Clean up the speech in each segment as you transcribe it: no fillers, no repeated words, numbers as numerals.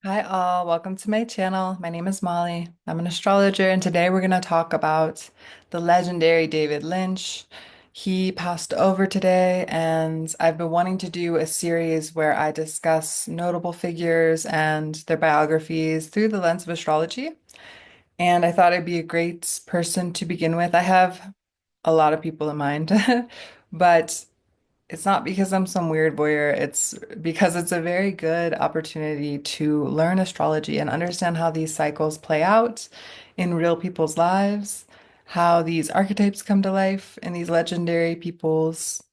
Hi all, welcome to my channel. My name is Molly. I'm an astrologer, and today we're going to talk about the legendary David Lynch. He passed over today, and I've been wanting to do a series where I discuss notable figures and their biographies through the lens of astrology. And I thought it'd be a great person to begin with. I have a lot of people in mind, but it's not because I'm some weird voyeur. It's because it's a very good opportunity to learn astrology and understand how these cycles play out in real people's lives, how these archetypes come to life in these legendary people's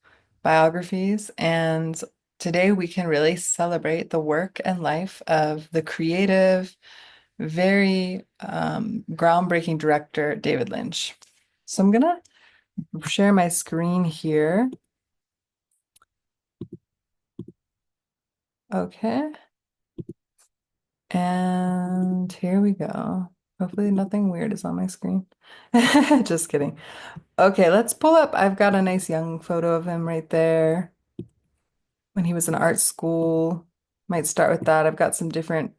biographies. And today we can really celebrate the work and life of the creative, very groundbreaking director, David Lynch. So I'm gonna share my screen here. Okay. And here we go. Hopefully nothing weird is on my screen. Just kidding. Okay, let's pull up. I've got a nice young photo of him right there when he was in art school. Might start with that. I've got some different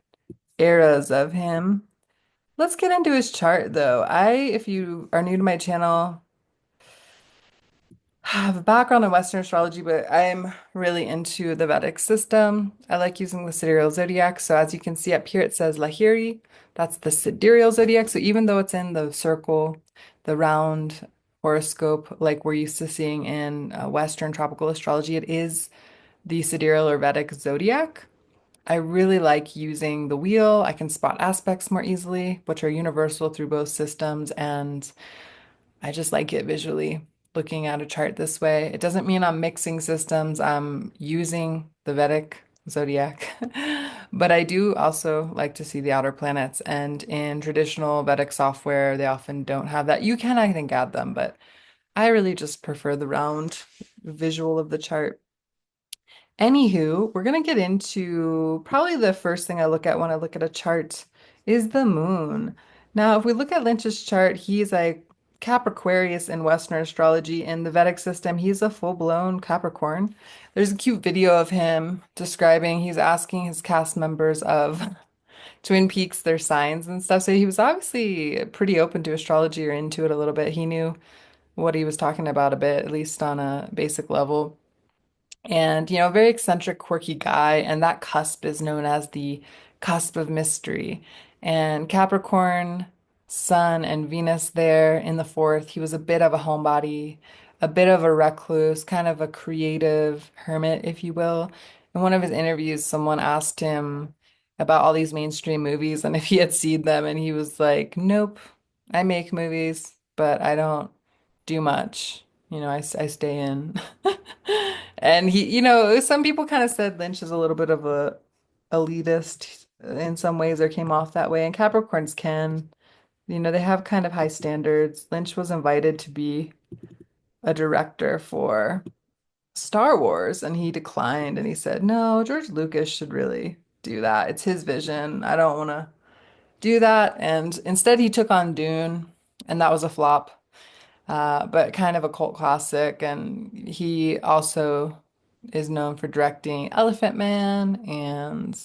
eras of him. Let's get into his chart though. If you are new to my channel, I have a background in Western astrology, but I'm really into the Vedic system. I like using the sidereal zodiac. So as you can see up here, it says Lahiri. That's the sidereal zodiac. So even though it's in the circle, the round horoscope, like we're used to seeing in Western tropical astrology, it is the sidereal or Vedic zodiac. I really like using the wheel. I can spot aspects more easily, which are universal through both systems, and I just like it visually looking at a chart this way. It doesn't mean I'm mixing systems. I'm using the Vedic zodiac. But I do also like to see the outer planets. And in traditional Vedic software, they often don't have that. You can, I think, add them, but I really just prefer the round visual of the chart. Anywho, we're going to get into probably the first thing I look at when I look at a chart is the moon. Now, if we look at Lynch's chart, he's a Capricornus in Western astrology. In the Vedic system, he's a full-blown Capricorn. There's a cute video of him describing, he's asking his cast members of Twin Peaks their signs and stuff. So he was obviously pretty open to astrology or into it a little bit. He knew what he was talking about a bit, at least on a basic level. And, very eccentric, quirky guy. And that cusp is known as the cusp of mystery. And Capricorn, Sun, and Venus there in the fourth. He was a bit of a homebody, a bit of a recluse, kind of a creative hermit, if you will. In one of his interviews, someone asked him about all these mainstream movies and if he had seen them. And he was like, nope, I make movies, but I don't do much. I stay in. And some people kind of said Lynch is a little bit of a elitist in some ways or came off that way. And Capricorns can, they have kind of high standards. Lynch was invited to be a director for Star Wars and he declined and he said, "No, George Lucas should really do that. It's his vision. I don't want to do that." And instead he took on Dune and that was a flop. But kind of a cult classic. And he also is known for directing Elephant Man and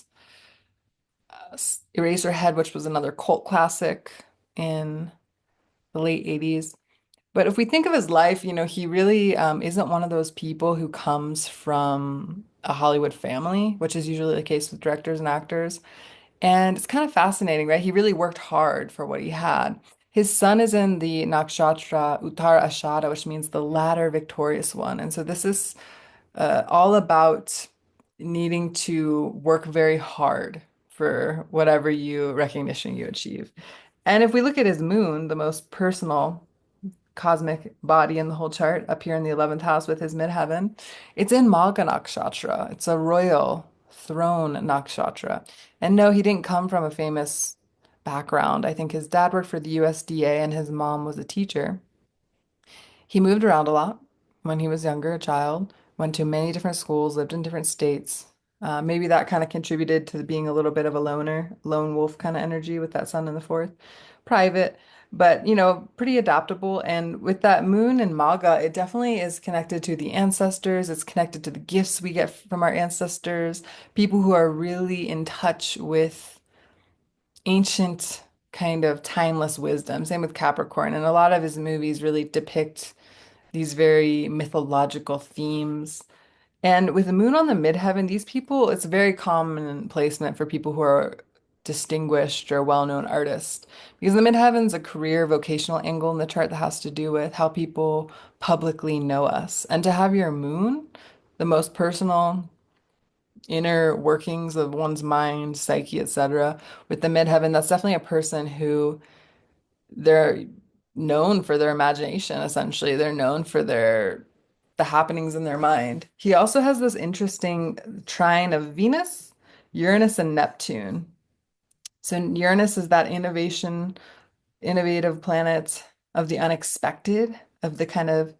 Eraserhead, which was another cult classic in the late 80s. But if we think of his life, he really isn't one of those people who comes from a Hollywood family, which is usually the case with directors and actors. And it's kind of fascinating, right? He really worked hard for what he had. His son is in the nakshatra Uttara Ashada, which means the latter victorious one. And so this is all about needing to work very hard for whatever you recognition you achieve. And if we look at his moon, the most personal cosmic body in the whole chart up here in the 11th house with his midheaven. It's in Magha Nakshatra. It's a royal throne nakshatra. And no, he didn't come from a famous background. I think his dad worked for the USDA and his mom was a teacher. He moved around a lot when he was younger, a child, went to many different schools, lived in different states. Maybe that kind of contributed to being a little bit of a loner, lone wolf kind of energy with that sun in the fourth. Private, but pretty adaptable. And with that moon and Maga, it definitely is connected to the ancestors. It's connected to the gifts we get from our ancestors, people who are really in touch with ancient kind of timeless wisdom. Same with Capricorn. And a lot of his movies really depict these very mythological themes. And with the moon on the midheaven, these people, it's a very common placement for people who are distinguished or well-known artists. Because the midheaven's a career vocational angle in the chart that has to do with how people publicly know us. And to have your moon, the most personal inner workings of one's mind, psyche, etc., with the midheaven, that's definitely a person who they're known for their imagination, essentially. They're known for the happenings in their mind. He also has this interesting trine of Venus, Uranus, and Neptune. So Uranus is that innovative planet of the unexpected, of the kind of,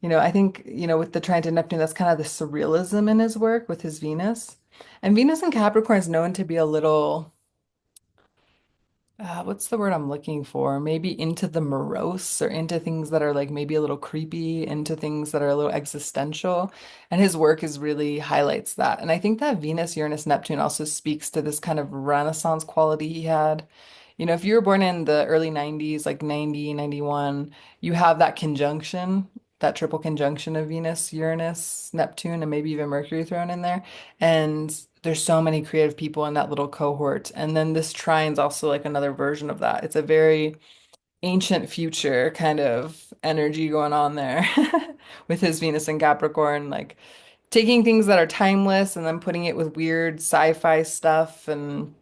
I think, with the trine to Neptune, that's kind of the surrealism in his work with his Venus. And Venus in Capricorn is known to be a little what's the word I'm looking for? Maybe into the morose or into things that are like maybe a little creepy, into things that are a little existential. And his work is really highlights that. And I think that Venus, Uranus, Neptune also speaks to this kind of Renaissance quality he had. If you were born in the early 90s, like 90, 91, you have that conjunction, that triple conjunction of Venus, Uranus, Neptune, and maybe even Mercury thrown in there. And there's so many creative people in that little cohort. And then this trine's also like another version of that. It's a very ancient future kind of energy going on there with his Venus and Capricorn, like taking things that are timeless and then putting it with weird sci-fi stuff and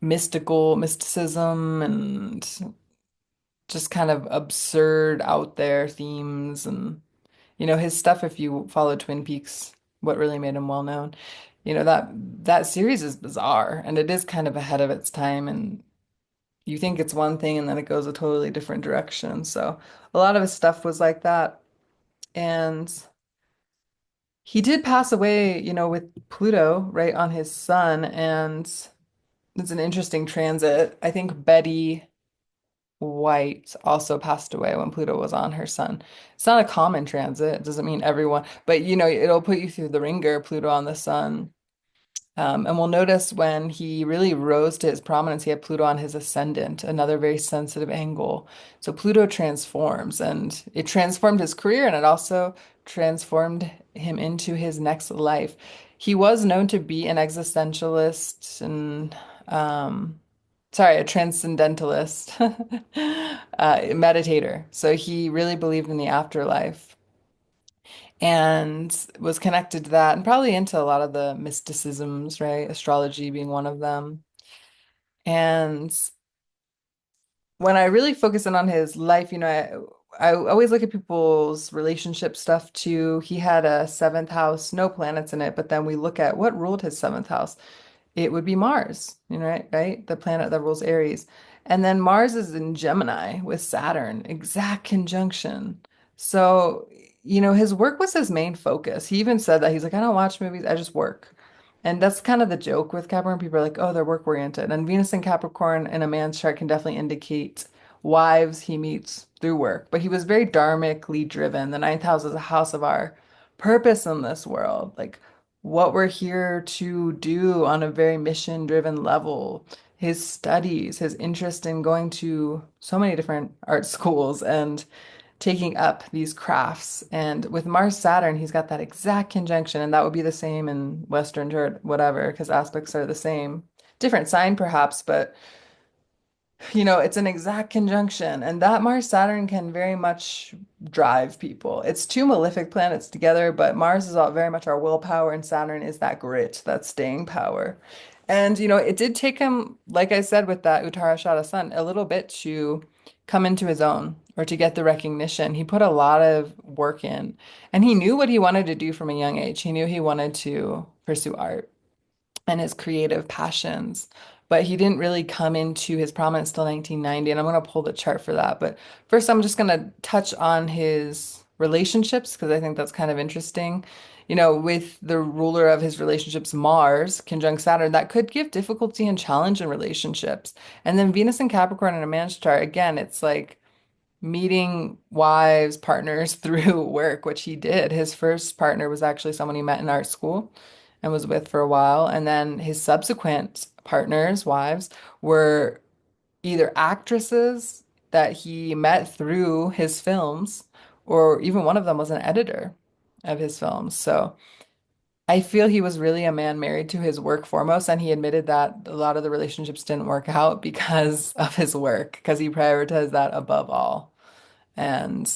mysticism and just kind of absurd out there themes and his stuff, if you follow Twin Peaks, what really made him well known, that series is bizarre and it is kind of ahead of its time and you think it's one thing and then it goes a totally different direction. So a lot of his stuff was like that. And he did pass away, with Pluto right on his sun, and it's an interesting transit. I think Betty White also passed away when Pluto was on her sun. It's not a common transit. It doesn't mean everyone, but it'll put you through the ringer, Pluto on the sun. And we'll notice when he really rose to his prominence, he had Pluto on his ascendant, another very sensitive angle. So Pluto transforms, and it transformed his career, and it also transformed him into his next life. He was known to be an existentialist and, sorry, a transcendentalist, meditator. So he really believed in the afterlife and was connected to that and probably into a lot of the mysticisms, right? Astrology being one of them. And when I really focus in on his life, I always look at people's relationship stuff too. He had a seventh house, no planets in it, but then we look at what ruled his seventh house. It would be Mars, right? The planet that rules Aries. And then Mars is in Gemini with Saturn, exact conjunction. So, his work was his main focus. He even said that he's like, I don't watch movies, I just work. And that's kind of the joke with Capricorn. People are like, oh, they're work oriented. And Venus and Capricorn in a man's chart can definitely indicate wives he meets through work. But he was very dharmically driven. The ninth house is a house of our purpose in this world. Like, what we're here to do on a very mission-driven level. His studies, his interest in going to so many different art schools and taking up these crafts. And with Mars Saturn, he's got that exact conjunction, and that would be the same in Western chart, whatever, because aspects are the same. Different sign perhaps, but it's an exact conjunction, and that Mars Saturn can very much drive people. It's two malefic planets together, but Mars is all, very much our willpower, and Saturn is that grit, that staying power. And it did take him, like I said, with that Uttarashada Sun, a little bit to come into his own or to get the recognition. He put a lot of work in, and he knew what he wanted to do from a young age. He knew he wanted to pursue art and his creative passions. But he didn't really come into his prominence till 1990, and I'm going to pull the chart for that. But first, I'm just going to touch on his relationships because I think that's kind of interesting. With the ruler of his relationships, Mars, conjunct Saturn, that could give difficulty and challenge in relationships. And then Venus and Capricorn in a man's chart, again, it's like meeting wives, partners through work, which he did. His first partner was actually someone he met in art school. and was with for a while. And then his subsequent partners, wives, were either actresses that he met through his films, or even one of them was an editor of his films. So I feel he was really a man married to his work foremost, and he admitted that a lot of the relationships didn't work out because of his work, because he prioritized that above all. And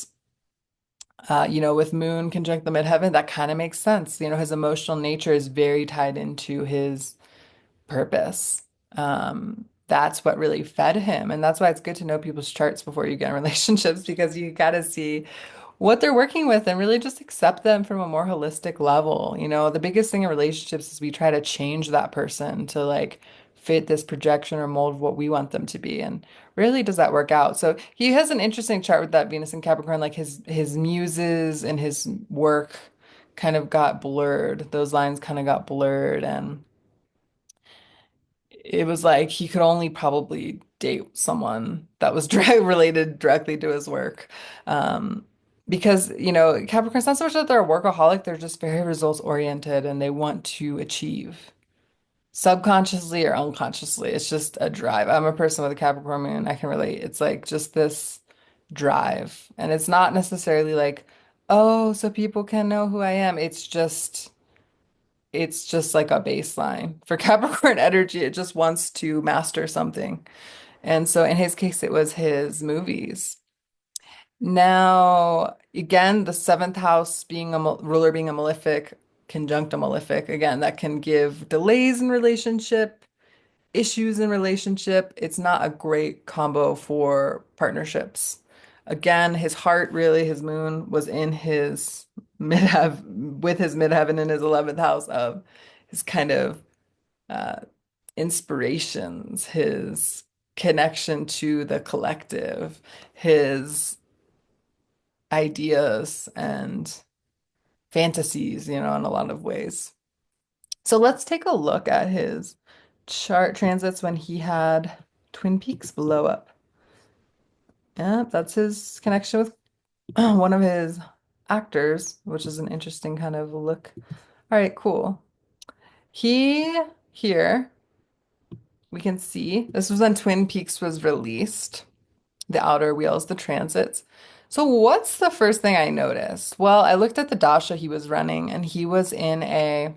with Moon conjunct the midheaven, that kind of makes sense. His emotional nature is very tied into his purpose. That's what really fed him. And that's why it's good to know people's charts before you get in relationships because you got to see what they're working with and really just accept them from a more holistic level. The biggest thing in relationships is we try to change that person to like fit this projection or mold of what we want them to be. And rarely does that work out. So he has an interesting chart with that Venus and Capricorn, like his muses and his work kind of got blurred. Those lines kind of got blurred and it was like he could only probably date someone that was related directly to his work. Um, because, Capricorn's not so much that they're a workaholic, they're just very results oriented and they want to achieve subconsciously or unconsciously. It's just a drive. I'm a person with a Capricorn moon, I can relate. It's like just this drive. And it's not necessarily like, oh, so people can know who I am. It's just like a baseline. For Capricorn energy, it just wants to master something. And so in his case, it was his movies. Now, again, the seventh house being a ruler being a malefic, conjunct a malefic, again, that can give delays in relationship, issues in relationship. It's not a great combo for partnerships. Again, his heart really, his moon was in his midheaven with his midheaven in his 11th house of his kind of uh, inspirations, his connection to the collective, his ideas and fantasies, in a lot of ways. So let's take a look at his chart transits when he had Twin Peaks blow up. Yeah, that's his connection with one of his actors, which is an interesting kind of look. All right, cool. He here we can see this was when Twin Peaks was released. The outer wheels, the transits. So what's the first thing I noticed? Well, I looked at the dasha he was running and he was in a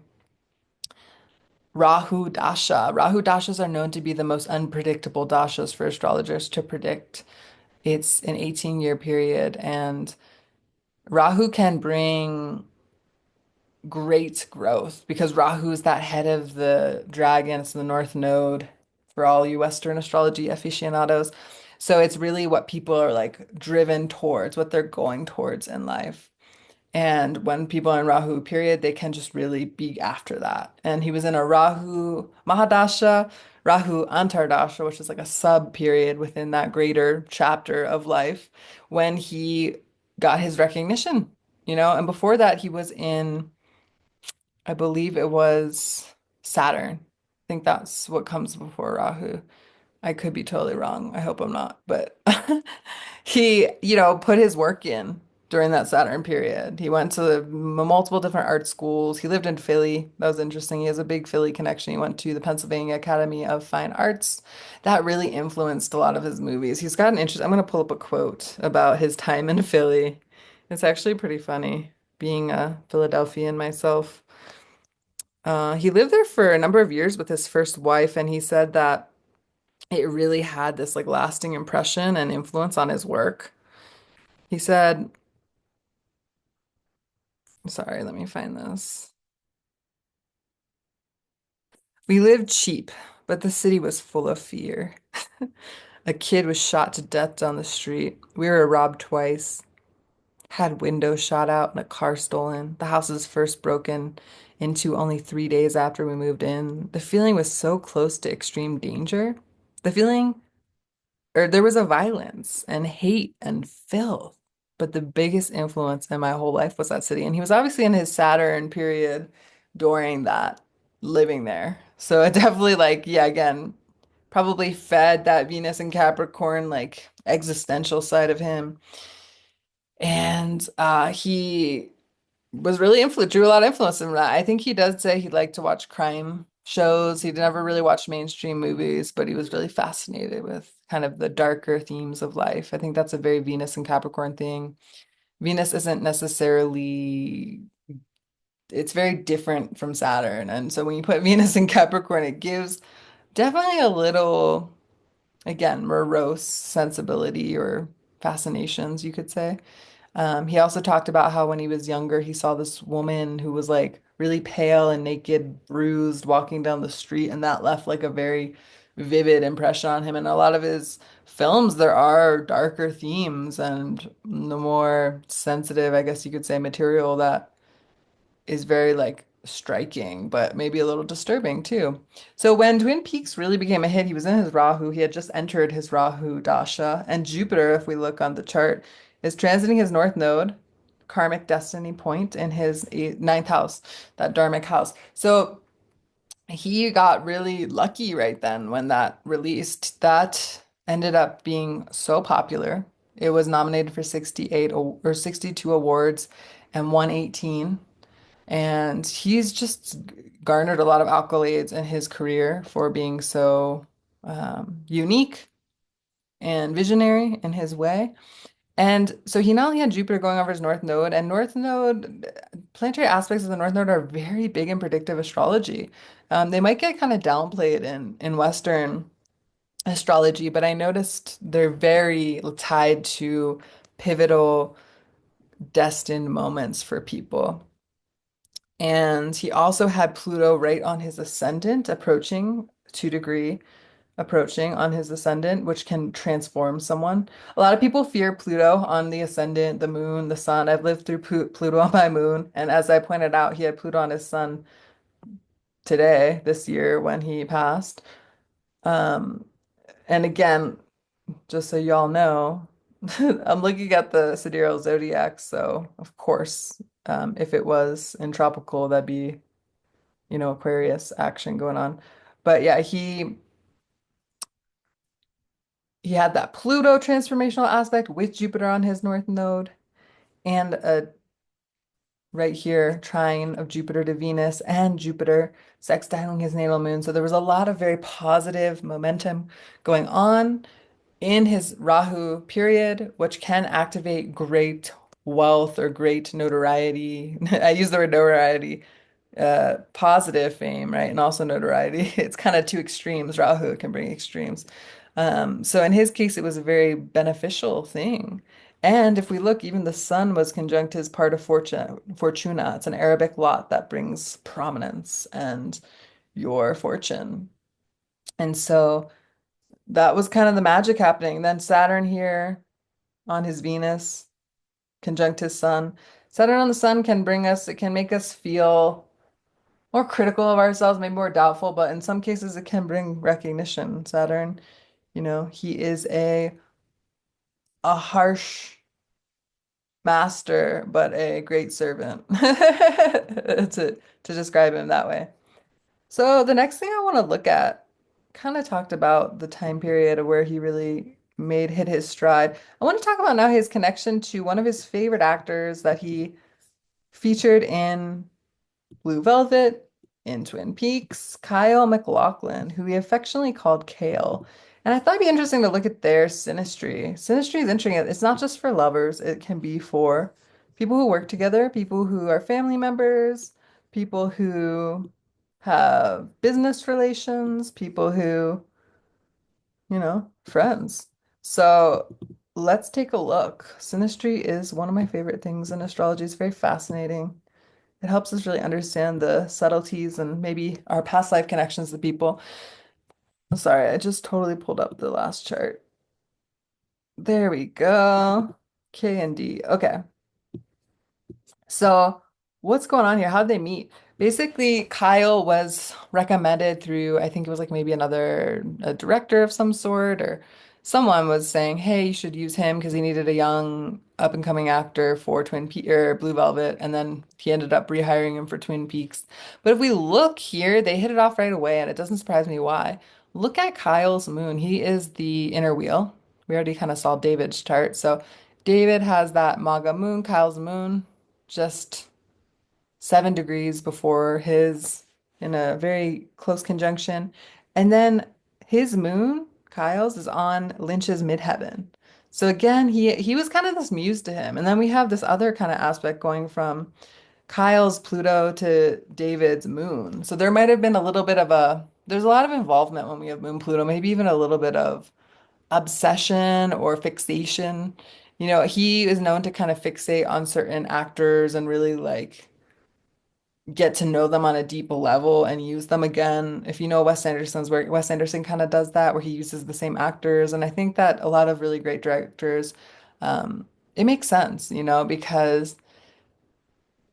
Rahu dasha. Rahu dashas are known to be the most unpredictable dashas for astrologers to predict. It's an 18-year period and Rahu can bring great growth because Rahu is that head of the dragon. It's the North Node for all you Western astrology aficionados. So it's really what people are like driven towards, what they're going towards in life. And when people are in Rahu period, they can just really be after that. And he was in a Rahu Mahadasha, Rahu Antardasha, which is like a sub period within that greater chapter of life when he got his recognition, and before that he was in I believe it was Saturn. I think that's what comes before Rahu. I could be totally wrong. I hope I'm not. But he, put his work in during that Saturn period. He went to multiple different art schools. He lived in Philly. That was interesting. He has a big Philly connection. He went to the Pennsylvania Academy of Fine Arts. That really influenced a lot of his movies. He's got an interest. I'm going to pull up a quote about his time in Philly. It's actually pretty funny being a Philadelphian myself. He lived there for a number of years with his first wife, and he said that it really had this like lasting impression and influence on his work. He said, sorry, let me find this. We lived cheap, but the city was full of fear. A kid was shot to death down the street. We were robbed twice. Had windows shot out and a car stolen. The house was first broken into only 3 days after we moved in. The feeling was so close to extreme danger. The feeling or there was a violence and hate and filth. But the biggest influence in my whole life was that city. And he was obviously in his Saturn period during that, living there. So it definitely like, yeah, again, probably fed that Venus and Capricorn like existential side of him. And he was really drew a lot of influence from that. I think he does say he liked to watch crime shows. He never really watched mainstream movies, but he was really fascinated with kind of the darker themes of life. I think that's a very Venus and Capricorn thing. Venus isn't necessarily, it's very different from Saturn. And so when you put Venus in Capricorn, it gives definitely a little, again, morose sensibility or fascinations, you could say. He also talked about how when he was younger, he saw this woman who was like really pale and naked, bruised, walking down the street, and that left like a very vivid impression on him. And a lot of his films, there are darker themes and the more sensitive, I guess you could say, material that is very like striking, but maybe a little disturbing too. So when Twin Peaks really became a hit, he was in his Rahu. He had just entered his Rahu dasha, and Jupiter, if we look on the chart, is transiting his North Node, karmic destiny point in his ninth house, that dharmic house. So he got really lucky right then when that released. That ended up being so popular. It was nominated for 68 or 62 awards and won 18. And he's just garnered a lot of accolades in his career for being so unique and visionary in his way. And so he not only had Jupiter going over his North Node, and North Node, planetary aspects of the North Node are very big in predictive astrology. They might get kind of downplayed in Western astrology, but I noticed they're very tied to pivotal, destined moments for people. And he also had Pluto right on his ascendant, approaching 2 degree, approaching on his ascendant, which can transform someone. A lot of people fear Pluto on the ascendant, the moon, the sun. I've lived through Pluto on my moon. And as I pointed out, he had Pluto on his sun today, this year, when he passed. Um, and again, just so y'all know, I'm looking at the sidereal zodiac. So, of course, if it was in tropical, that'd be Aquarius action going on. But yeah, he had that Pluto transformational aspect with Jupiter on his north node and a right here trine of Jupiter to Venus and Jupiter sextiling his natal moon. So there was a lot of very positive momentum going on in his Rahu period, which can activate great wealth or great notoriety. I use the word notoriety, positive fame, right? And also notoriety. It's kind of two extremes. Rahu can bring extremes. So in his case, it was a very beneficial thing. And if we look, even the sun was conjunct his part of fortuna. It's an Arabic lot that brings prominence and your fortune. And so that was kind of the magic happening. Then Saturn here on his Venus, conjunct his sun. Saturn on the sun can bring us, it can make us feel more critical of ourselves, maybe more doubtful, but in some cases it can bring recognition. Saturn, he is a harsh master, but a great servant to describe him that way. So the next thing I want to look at kind of talked about the time period of where he really hit his stride. I want to talk about now his connection to one of his favorite actors that he featured in Blue Velvet, in Twin Peaks, Kyle MacLachlan, who we affectionately called Kale. And I thought it'd be interesting to look at their synastry. Synastry is interesting. It's not just for lovers, it can be for people who work together, people who are family members, people who have business relations, people who, friends. So let's take a look. Synastry is one of my favorite things in astrology. It's very fascinating. It helps us really understand the subtleties and maybe our past life connections to people. Sorry, I just totally pulled up the last chart. There we go. K and D. Okay. So, what's going on here? How'd they meet? Basically, Kyle was recommended through, I think it was like maybe a director of some sort, or someone was saying, hey, you should use him because he needed a young up and coming actor for Twin Peaks or Blue Velvet. And then he ended up rehiring him for Twin Peaks. But if we look here, they hit it off right away, and it doesn't surprise me why. Look at Kyle's moon. He is the inner wheel. We already kind of saw David's chart. So David has that MAGA moon, Kyle's moon just 7 degrees before his in a very close conjunction. And then his moon, Kyle's, is on Lynch's midheaven. So again, he was kind of this muse to him. And then we have this other kind of aspect going from Kyle's Pluto to David's moon. So there might have been a little bit of there's a lot of involvement when we have moon Pluto, maybe even a little bit of obsession or fixation. He is known to kind of fixate on certain actors and really like get to know them on a deeper level and use them again. If you know Wes Anderson's work, Wes Anderson kind of does that where he uses the same actors. And I think that a lot of really great directors, it makes sense, because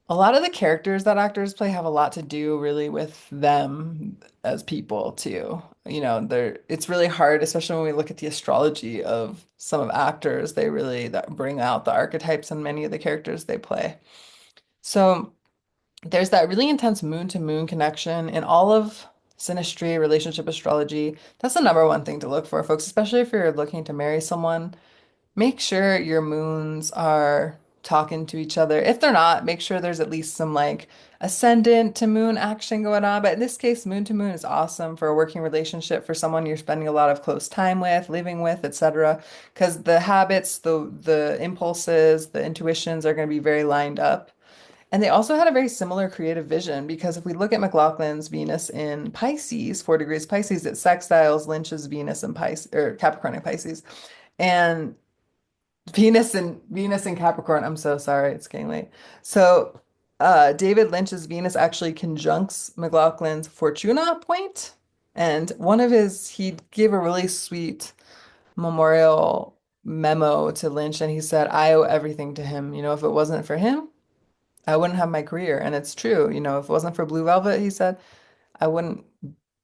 a lot of the characters that actors play have a lot to do really with them as people too. It's really hard, especially when we look at the astrology of some of actors, they really that bring out the archetypes in many of the characters they play. So there's that really intense moon to moon connection in all of synastry, relationship astrology. That's the number one thing to look for, folks, especially if you're looking to marry someone. Make sure your moons are talking to each other. If they're not, make sure there's at least some like ascendant to moon action going on. But in this case, moon to moon is awesome for a working relationship for someone you're spending a lot of close time with, living with, etc. Because the habits, the impulses, the intuitions are going to be very lined up. And they also had a very similar creative vision because if we look at McLaughlin's Venus in Pisces, 4 degrees Pisces, it sextiles Lynch's Venus in Pisces or Capricorn in Pisces. And Venus and Capricorn. I'm so sorry, it's getting late. So David Lynch's Venus actually conjuncts McLaughlin's Fortuna point. And he gave a really sweet memorial memo to Lynch and he said, I owe everything to him. If it wasn't for him, I wouldn't have my career. And it's true. If it wasn't for Blue Velvet, he said, I wouldn't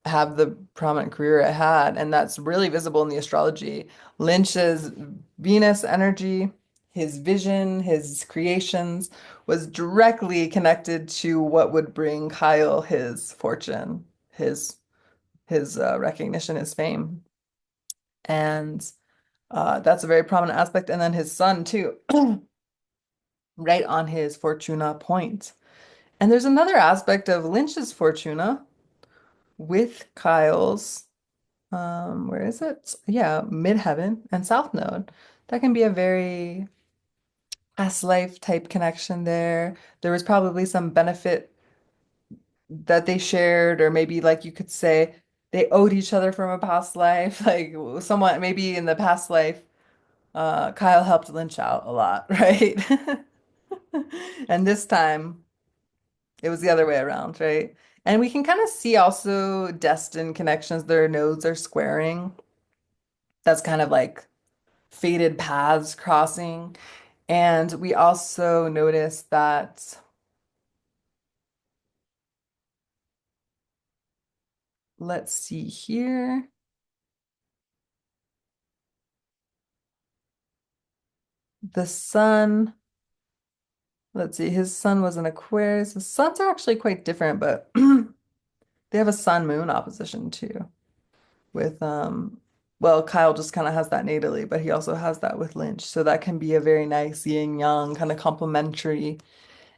have the prominent career it had. And that's really visible in the astrology. Lynch's Venus energy, his vision, his creations was directly connected to what would bring Kyle his fortune, his recognition, his fame. And that's a very prominent aspect. And then his son, too, right on his Fortuna point. And there's another aspect of Lynch's Fortuna with Kyle's. Where is it? Yeah, midheaven and south node. That can be a very past life type connection there. There was probably some benefit that they shared, or maybe like you could say they owed each other from a past life. Like someone maybe in the past life, Kyle helped Lynch out a lot, right? And this time it was the other way around, right? And we can kind of see also destined connections. Their nodes are squaring. That's kind of like fated paths crossing. And we also notice that, let's see here, the sun, let's see, his sun was an Aquarius. The suns are actually quite different, but they have a sun moon opposition too. With, well, Kyle just kind of has that natally, but he also has that with Lynch. So that can be a very nice yin yang kind of complementary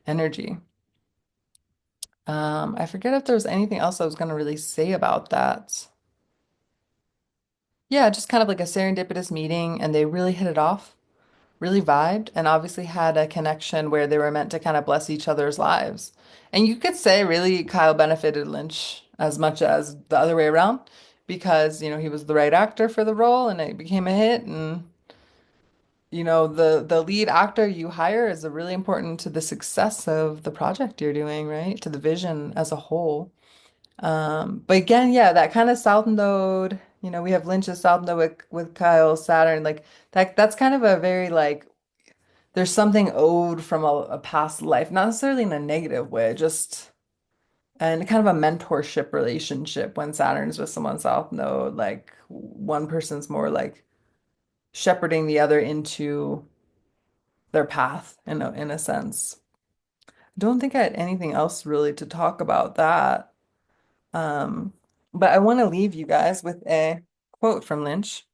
energy. I forget if there was anything else I was going to really say about that. Yeah, just kind of like a serendipitous meeting, and they really hit it off, really vibed, and obviously had a connection where they were meant to kind of bless each other's lives. And you could say really Kyle benefited Lynch as much as the other way around because, he was the right actor for the role and it became a hit. And, the lead actor you hire is really important to the success of the project you're doing, right? To the vision as a whole. But again, yeah, that kind of South Node, we have Lynch's South Node with Kyle, Saturn, like that's kind of a very like there's something owed from a past life, not necessarily in a negative way, just and kind of a mentorship relationship when Saturn's with someone South Node, like one person's more like shepherding the other into their path in a sense. Don't think I had anything else really to talk about that. Um, but I want to leave you guys with a quote from Lynch.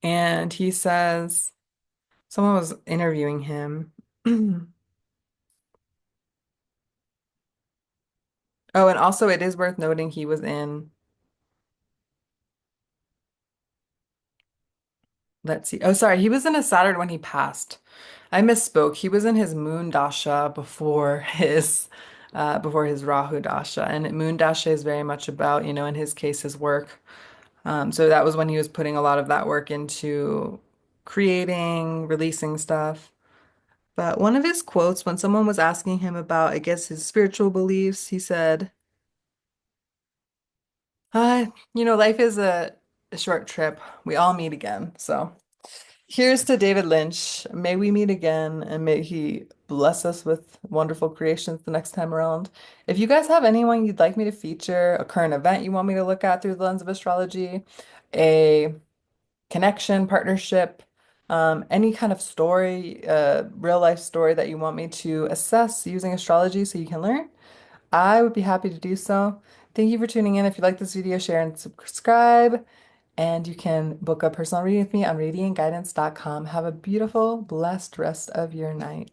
And he says, someone was interviewing him. Oh, and also it is worth noting he was in, let's see. Oh, sorry, he was in a Saturn when he passed. I misspoke. He was in his moon dasha before his Rahu dasha. And moon dasha is very much about, in his case, his work. So that was when he was putting a lot of that work into creating, releasing stuff. But one of his quotes, when someone was asking him about, I guess, his spiritual beliefs, he said, life is a short trip. We all meet again. So here's to David Lynch. May we meet again and may he bless us with wonderful creations the next time around. If you guys have anyone you'd like me to feature, a current event you want me to look at through the lens of astrology, a connection, partnership, any kind of story, real life story that you want me to assess using astrology so you can learn, I would be happy to do so. Thank you for tuning in. If you like this video, share and subscribe. And you can book a personal reading with me on radiantguidance.com. Have a beautiful, blessed rest of your night.